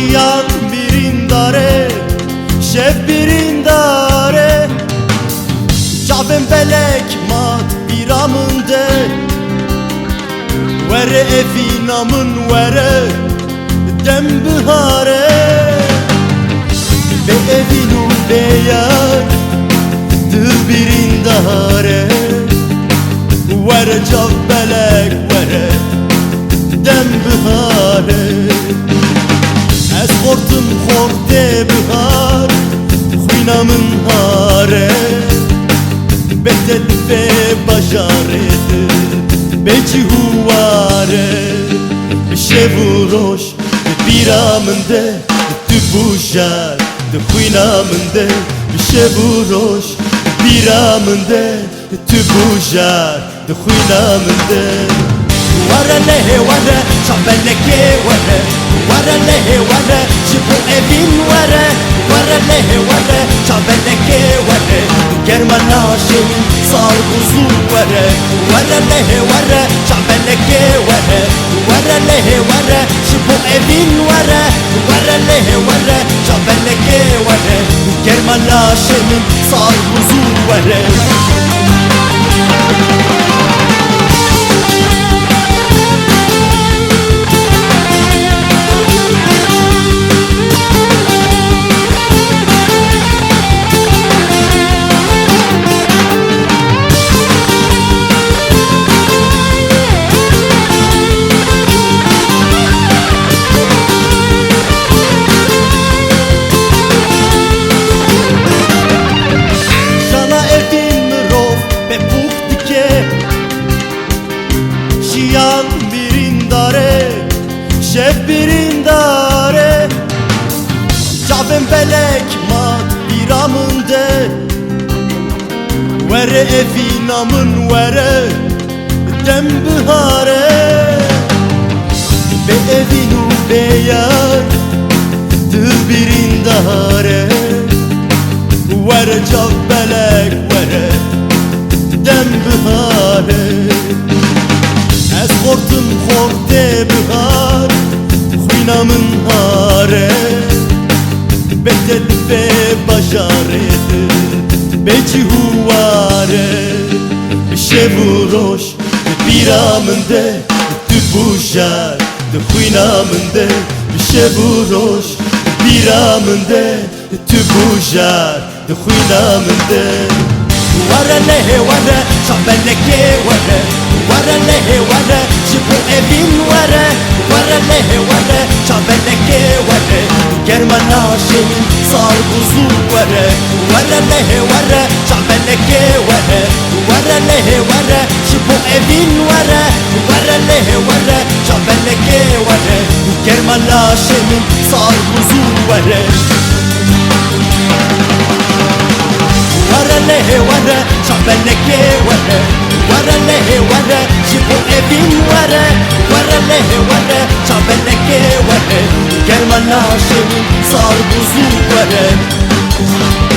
Şiyan birindare şef birindare Çavim belek mat biramınde Vere evinamın vere dem bihare Be evinu beyar Dıl birindare Vere cav belek vere dem bihare Ez hortum horte bihar Xwinamın hare Betel ve bajaredi Beci huvare Şevu roş biramınde Tu bujar de xwinamınde Şevu roş biramınde Tu bujar de xwinamınde Wara lehe wara şabeleke wara Wara lehe wara jibu evin wara Wara lehe wara şabeleke wara Germana şeyin sarguzu wara Wara lehe wara şabeleke wara Wara lehe wara jibu evin wara Wara lehe wara şabeleke wara Germana şeyin sarguzu wara Şiyan birindare şef birindare Çavim belek mat biramınde Vere evinamın vere dem bihare Be evinu beyar Dıl birindare Vere cav belek vere dem bihare Ez hortum horte bihar Xwinamın hare Betel ve bajaredi Beci huvare Şevu roş biramınde Tu bujar de xwinamınde Şevu roş biramınde Tu bujar de xwinamınde Wara lehe wara şabeleke wara Wara lehe wara jibu evin wara Wara lehe wara şabeleke wara Germana şeyin sarguzu wara Wara lehe wara şabeleke wara Wara lehe wara jibu evin wara Wara lehe wara şabeleke wara Germana şeyin sarguzu wara Wara lehe wara şabeleke wara Wara lehe wara jibu evin wara Wara lehe wara şabeleke wara Germana şeyin sarguzu wara